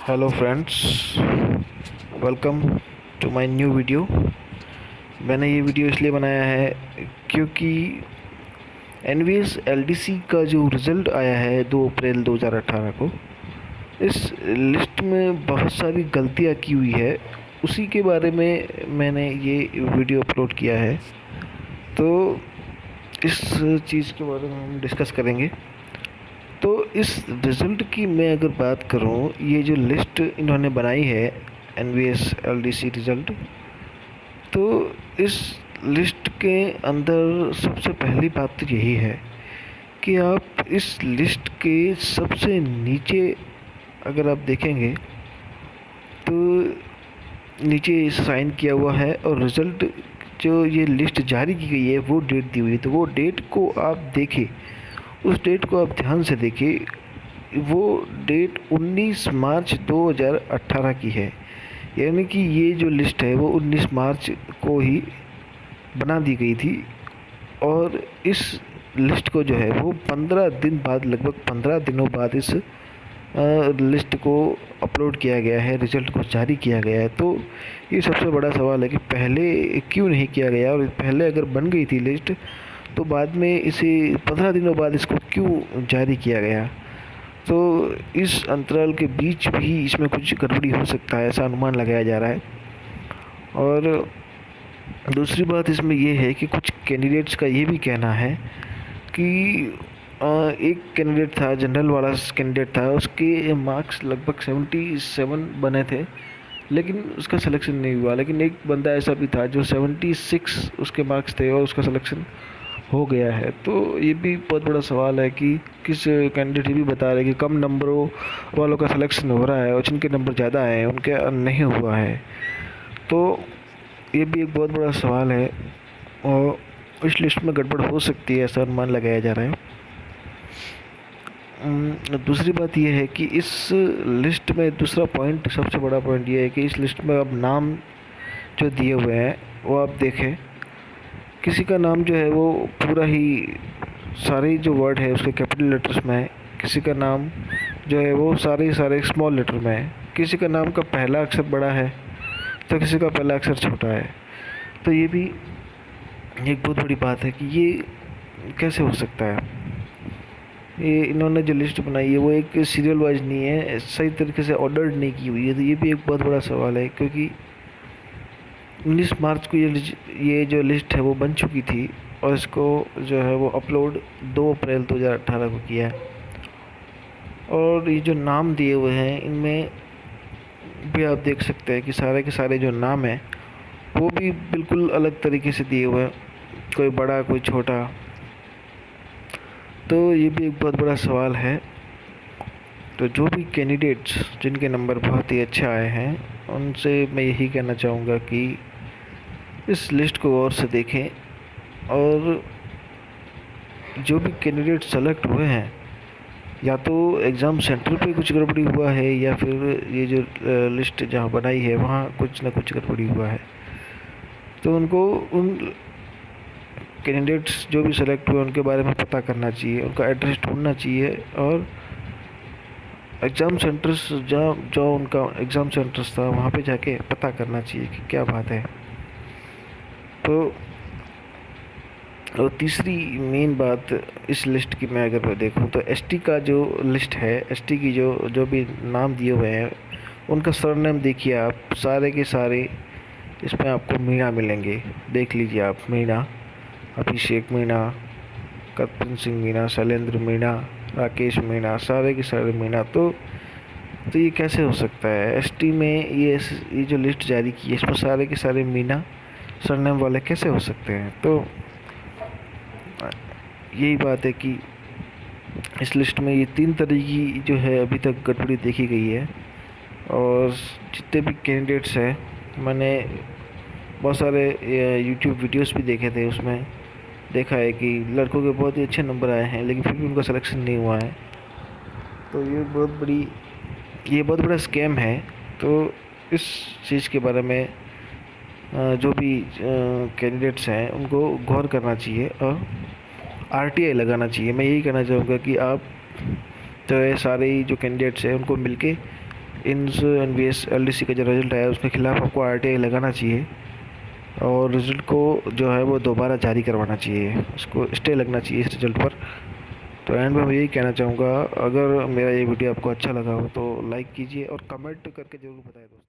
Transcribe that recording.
Hello friends, welcome to my new video. मैंने ये video इसलिए बनाया है क्योंकि एनवीएस एलडीसी का जो रिज़ल्ट आया है 2 अप्रैल 2018 को, इस लिस्ट में बहुत सारी गलतियाँ की हुई है। उसी के बारे में मैंने ये वीडियो अपलोड किया है, तो इस चीज़ के बारे में हम डिस्कस करेंगे। तो इस रिज़ल्ट की मैं अगर बात करूं, ये जो लिस्ट इन्होंने बनाई है एनवीएस एलडीसी रिज़ल्ट, तो इस लिस्ट के अंदर सबसे पहली बात तो यही है कि आप इस लिस्ट के सबसे नीचे अगर आप देखेंगे तो नीचे साइन किया हुआ है और रिज़ल्ट जो ये लिस्ट जारी की गई है वो डेट दी हुई है। तो वो डेट को आप देखें, उस डेट को आप ध्यान से देखिए। वो डेट 19 मार्च 2018 की है, यानी कि ये जो लिस्ट है वो 19 मार्च को ही बना दी गई थी। और इस लिस्ट को जो है वो 15 दिन बाद, लगभग 15 दिनों बाद इस लिस्ट को अपलोड किया गया है, रिज़ल्ट को जारी किया गया है। तो ये सबसे बड़ा सवाल है कि पहले क्यों नहीं किया गया, और पहले अगर बन गई थी लिस्ट तो बाद में इसे 15 दिनों बाद इसको क्यों जारी किया गया। तो इस अंतराल के बीच भी इसमें कुछ गड़बड़ी हो सकता है, ऐसा अनुमान लगाया जा रहा है। और दूसरी बात इसमें ये है कि कुछ कैंडिडेट्स का ये भी कहना है कि एक कैंडिडेट था, जनरल वाला कैंडिडेट था, उसके मार्क्स लगभग 77 बने थे लेकिन उसका सिलेक्शन नहीं हुआ। लेकिन एक बंदा ऐसा भी था जो 76 उसके मार्क्स थे और उसका सिलेक्शन हो गया है। तो ये भी बहुत बड़ा सवाल है कि किस कैंडिडेट ये भी बता रहे हैं कि कम नंबरों वालों का सिलेक्शन हो रहा है और जिनके नंबर ज़्यादा हैं उनके नहीं हुआ है। तो ये भी एक बहुत बड़ा सवाल है और इस लिस्ट में गड़बड़ हो सकती है, ऐसा अनुमान लगाया जा रहा है। दूसरी बात यह है कि इस लिस्ट में दूसरा पॉइंट, सबसे बड़ा पॉइंट ये है कि इस लिस्ट में अब नाम जो दिए हुए हैं वो आप देखें, किसी का नाम जो है वो पूरा ही सारे जो वर्ड है उसके कैपिटल लेटर्स में है, किसी का नाम जो है वो सारे स्मॉल लेटर में है, किसी का नाम का पहला अक्षर बड़ा है तो किसी का पहला अक्षर छोटा है। तो ये भी एक बहुत बड़ी बात है कि ये कैसे हो सकता है। ये इन्होंने जो लिस्ट बनाई है वो एक सीरियल वाइज नहीं है, सही तरीके से ऑर्डर्ड नहीं की हुई है। तो ये भी एक बहुत बड़ा सवाल है क्योंकि 19 मार्च को ये जो लिस्ट है वो बन चुकी थी और इसको जो है वो अपलोड 2 अप्रैल 2018 को किया है। और ये जो नाम दिए हुए हैं इनमें भी आप देख सकते हैं कि सारे के सारे जो नाम हैं वो भी बिल्कुल अलग तरीके से दिए हुए हैं, कोई बड़ा कोई छोटा। तो ये भी एक बहुत बड़ा सवाल है। तो जो भी कैंडिडेट्स जिनके नंबर बहुत ही अच्छे आए हैं उनसे मैं यही कहना चाहूँगा कि इस लिस्ट को गौर से देखें, और जो भी कैंडिडेट सेलेक्ट हुए हैं या तो एग्ज़ाम सेंटर पे कुछ गड़बड़ी हुआ है या फिर ये जो लिस्ट जहाँ बनाई है वहाँ कुछ ना कुछ गड़बड़ी हुआ है। तो उनको उन कैंडिडेट्स जो भी सेलेक्ट हुए उनके बारे में पता करना चाहिए, उनका एड्रेस ढूंढना चाहिए और एग्ज़ाम सेंटर्स जहाँ जो उनका एग्ज़ाम सेंटर्स था वहाँ पे जाके पता करना चाहिए कि क्या बात है। तो और तीसरी मेन बात इस लिस्ट की मैं अगर देखूँ तो एसटी का जो लिस्ट है, एसटी की जो भी नाम दिए हुए हैं उनका सरनेम देखिए आप, सारे के सारे इसमें आपको मीणा मिलेंगे। देख लीजिए आप, मीणा, अभिषेक मीणा, कपिल सिंह मीणा, शैलेंद्र मीणा, राकेश मीणा, सारे के सारे मीणा। तो ये कैसे हो सकता है। एसटी में ये जो लिस्ट जारी की है इसमें सारे के सारे मीणा सरनेम वाले कैसे हो सकते हैं। तो यही बात है कि इस लिस्ट में ये 3 तरह की जो है अभी तक गड़बड़ी देखी गई है। और जितने भी कैंडिडेट्स हैं, मैंने बहुत सारे यूट्यूब वीडियोस भी देखे थे, उसमें देखा है कि लड़कों के बहुत ही अच्छे नंबर आए हैं लेकिन फिर भी उनका सिलेक्शन नहीं हुआ है। तो ये बहुत बड़ा स्कैम है। तो इस चीज़ के बारे में जो भी कैंडिडेट्स हैं उनको गौर करना चाहिए और आरटीआई लगाना चाहिए। मैं यही कहना चाहूँगा कि आप जो है सारे जो कैंडिडेट्स हैं उनको मिलके इन NVS LDC का जो रिज़ल्ट आया उसके खिलाफ़ आपको RTI लगाना चाहिए और रिज़ल्ट को जो है वो दोबारा जारी करवाना चाहिए, उसको स्टे लगना चाहिए इस रिज़ल्ट पर। तो एंड में मैं यही कहना चाहूँगा, अगर मेरा ये वीडियो आपको अच्छा लगा हो तो लाइक कीजिए और कमेंट करके ज़रूर बताएं दोस्तों।